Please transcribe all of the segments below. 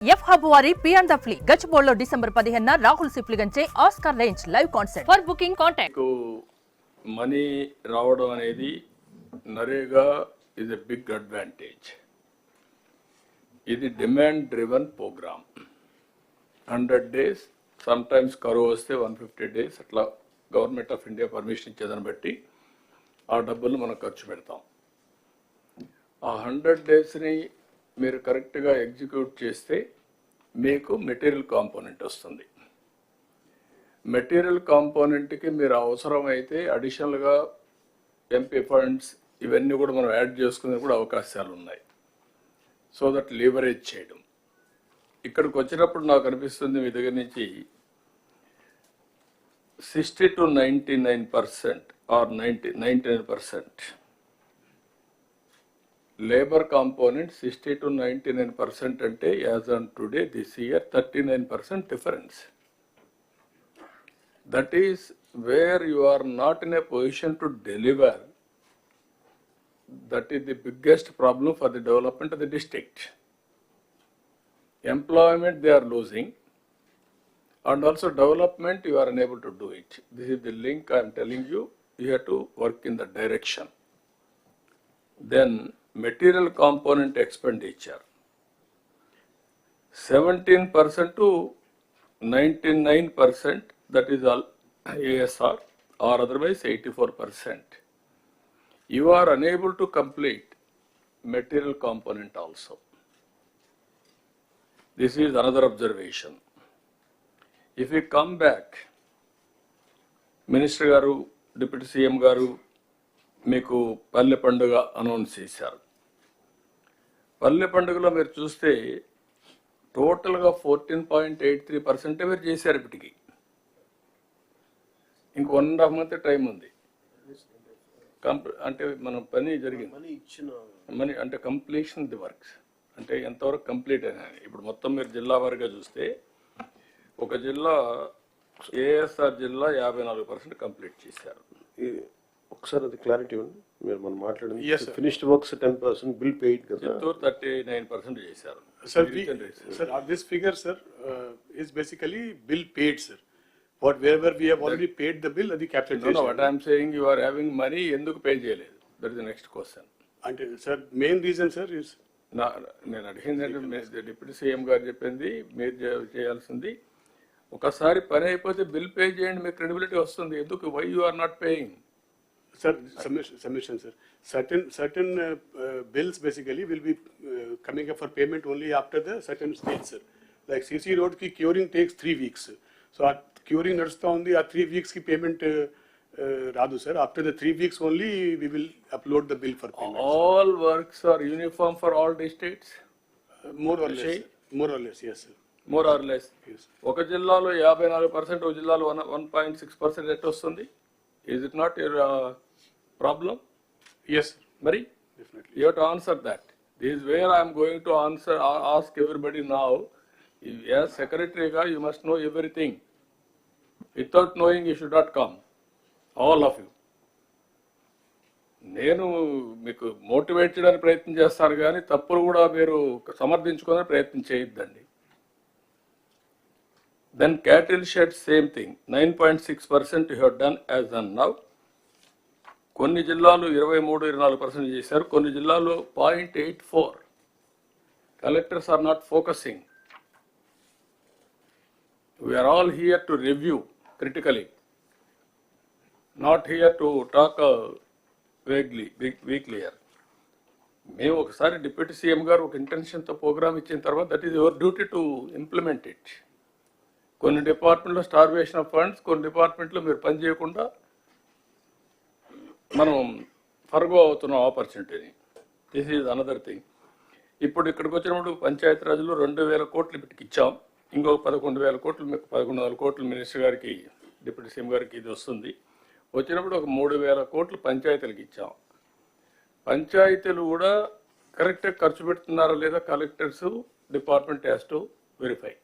F hub వారి beyond the flea గచ్చిబౌలిలో December 15న రాహుల్ సిప్లిగంచే Oscar range live concert. For booking contact. Money రావడం అనేది NREGA is a big advantage. ఇది demand driven programme. 100 days, some times కరువు వస్తే 150 days అట్లా గవర్నమెంట్ ఆఫ్ ఇండియా పర్మిషన్ ఇచ్చేదాన్ని బట్టి ఆ డబ్బులు మనం ఖర్చు పెడతాం. ఆ 100 daysని మీరు కరెక్ట్గా ఎగ్జిక్యూట్ చేస్తే మీకు మెటీరియల్ కాంపోనెంట్ వస్తుంది. మెటీరియల్ కాంపోనెంట్కి మీరు అవసరమైతే అడిషనల్గా ఎంపీ ఫండ్స్ ఇవన్నీ కూడా మనం యాడ్ చేసుకునే కూడా అవకాశాలు ఉన్నాయి. సో దట్ లీవరేజ్ చేయడం. ఇక్కడికి వచ్చినప్పుడు నాకు అనిపిస్తుంది మీ దగ్గర నుంచి 60 to 99% or 99% labour component 60 to 99% అంటే as on today this year 39% difference. That is where you are not in a position to deliver. That is the biggest problem for the development of the district. Employment they are losing, and also development you are unable to do it. This is the link I am telling you. You have to work in that direction. Then material component expenditure 17% to 99%, that is all ASR, or otherwise 84%. You are unable to complete material component also. This is another observation. If we come back, Minister Garu, Deputy CM Garu, మీకు పల్లె పండుగ announce చేశారు. పల్లె పండుగలో మీరు చూస్తే టోటల్గా 14.83% మీరు చేశారు. ఇప్పటికి ఇంక 1.5 month టైం ఉంది. అంటే మనం పని జరిగింది మనీ అంటే కంప్లీషన్ ది వర్క్స్ అంటే ఎంతవరకు కంప్లీట్ అయినా. ఇప్పుడు మొత్తం మీరు జిల్లా వారిగా చూస్తే ఒక జిల్లా ఏఎస్ఆర్ జిల్లా 54% కంప్లీట్ చేశారు. ఒకసారి అది క్లారిటీ ఉంది. మీరు మనం మాట్లాడింది ఫినిష్డ్ వర్క్స్ 10%, బిల్ పెయిడ్ కదా. చిత్తూరు 39% చేశారు. Sir, this figure, sir, is basically bill paid, sir. Wherever we have already paid the bill, అది capitalization. No, what I am saying, you are having money, ఎందుకు pay చేయలేదు? That is the next question. అంటే sir main reason sir is నేను అడిగిందంటే deputy CM గారు చెప్పింది మీరు చేయాల్సింది. ఒకసారి పని అయిపోతే బిల్ పే చేయండి, మీకు క్రెడిబిలిటీ వస్తుంది. ఎందుకు why you are not paying? Sir, submission, sir. Certain bills basically will be coming up for payment only after the certain stage, sir. Like CC Road ki curing takes 3 weeks. So our curing నడుస్తూ ఉంది. ఆ 3 weeks ki payment రాదు, sir. After the 3 weeks only we will upload the bill for payment. All works are uniform for all districts? More or less, sir. More or less, yes, sir. More or less. Yes. ఒక జిల్లాలో 54%, ఒక జిల్లాలో 1.6% at వస్తుంది. Is it not your problem? Yes, sir. Mari? Definitely. You have to answer that. This is where I am going to ask everybody now. As secretary, you must know everything. Without knowing, you should not come. All of you. నేను మీకు motivate చేయడానికి ప్రయత్నం చేస్తారు కానీ తప్పులు కూడా మీరు సమర్థించుకోవడానికి ప్రయత్నం చేయొద్దండి. Then cattle shed, same thing. 9.6% you have done as on now. కొన్ని జిల్లాలు 23-24% చేశారు. కొన్ని జిల్లాలు 0.84. Collectors are not focusing. We are all here to review critically, not here to talk vaguely, weakly here. మేము ఒకసారి డిప్యూటీ సీఎం గారు ఒక ఇంటెన్షన్తో programme ఇచ్చిన తర్వాత that is your duty to implement it. కొన్ని డిపార్ట్మెంట్లో స్టార్వేషన్ ఆఫ్ ఫండ్స్, కొన్ని డిపార్ట్మెంట్లో మీరు పని చేయకుండా మనం ఫర్గో అవుతున్నాం ఆపర్చునిటీని. This is another thing. ఇప్పుడు ఇక్కడికి వచ్చినప్పుడు పంచాయతీరాజ్లో 2,000 కోట్లు ఇప్పటికి ఇచ్చాం. ఇంకొక 11,000 కోట్లు, 11,000 కోట్లు మినిస్టర్ గారికి, డిప్యూటీ సీఎం గారికి ఇది వస్తుంది. వచ్చినప్పుడు ఒక 3,000 కోట్లు పంచాయతీలకు ఇచ్చాం. పంచాయతీలు కూడా కరెక్ట్గా ఖర్చు పెడుతున్నారా లేదా collectors department has to verify.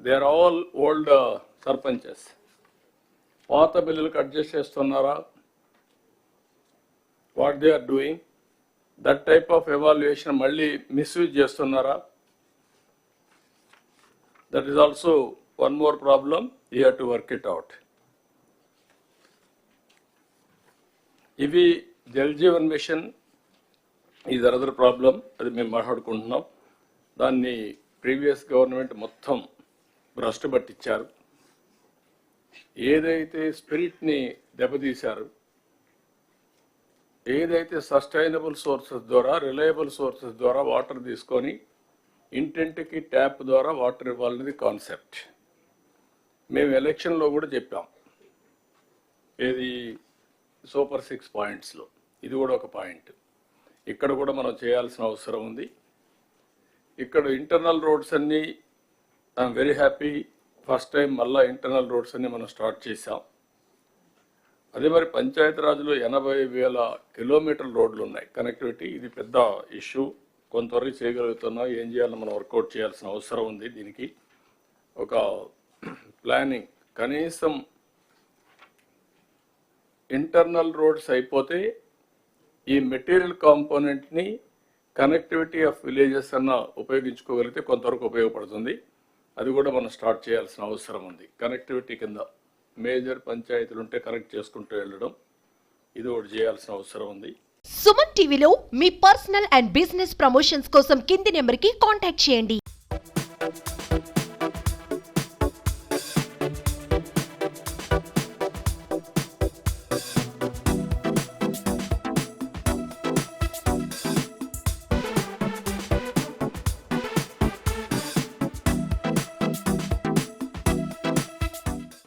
They are all old sarpanches. పాత బిల్లులకు అడ్జస్ట్ చేస్తున్నారా? What they are doing? That type of evaluation మళ్ళీ మిస్యూజ్ చేస్తున్నారా? That is also one more problem. You have to work it out. ఇవి Jal Jeevan machine ఇది another problem, అది మేము మాట్లాడుకుంటున్నాం. దాన్ని ప్రీవియస్ గవర్నమెంట్ మొత్తం భ్రష్టు పట్టించారు. ఏదైతే స్పిరిట్ని దెబ్బతీశారు, ఏదైతే సస్టైనబుల్ సోర్సెస్ ద్వారా, రిలయబుల్ సోర్సెస్ ద్వారా వాటర్ తీసుకొని ఇంటింటికి ట్యాప్ ద్వారా వాటర్ ఇవ్వాలనేది కాన్సెప్ట్. మేము ఎలక్షన్లో కూడా చెప్పాం, ఏది సూపర్ 6 పాయింట్స్లో ఇది కూడా ఒక పాయింట్. ఇక్కడ కూడా మనం చేయాల్సిన అవసరం ఉంది. ఇక్కడ ఇంటర్నల్ రోడ్స్ అన్నీ I'm very happy, first time మళ్ళీ ఇంటర్నల్ రోడ్స్ అన్నీ మనం స్టార్ట్ చేసాం. అదే మరి పంచాయతీరాజ్లో 80,000 కిలోమీటర్ల రోడ్లు ఉన్నాయి కనెక్టివిటీ. ఇది పెద్ద ఇష్యూ, కొంతవరకు చేయగలుగుతున్నాం. ఏం చేయాలో మనం వర్కౌట్ చేయాల్సిన అవసరం ఉంది. దీనికి ఒక ప్లానింగ్, కనీసం ఇంటర్నల్ రోడ్స్ అయిపోతే ఈ మెటీరియల్ కాంపోనెంట్ని కనెక్టివిటీ ఆఫ్ విలేజెస్ అన్న ఉపయోగించుకోగలిగితే కొంతవరకు ఉపయోగపడుతుంది. అది కూడా మనం స్టార్ట్ చేయాల్సిన అవసరం ఉంది. కనెక్టివిటీ కింద మేజర్ పంచాయతీలు ఉంటే కనెక్ట్ చేసుకుంటూ వెళ్ళడం, ఇది ఒకటి చేయాల్సిన అవసరం ఉంది. సుమన్ టీవీలో మీ పర్సనల్ అండ్ బిజినెస్ ప్రమోషన్స్ కోసం కింది నెంబర్కి కాంటాక్ట్ చేయండి.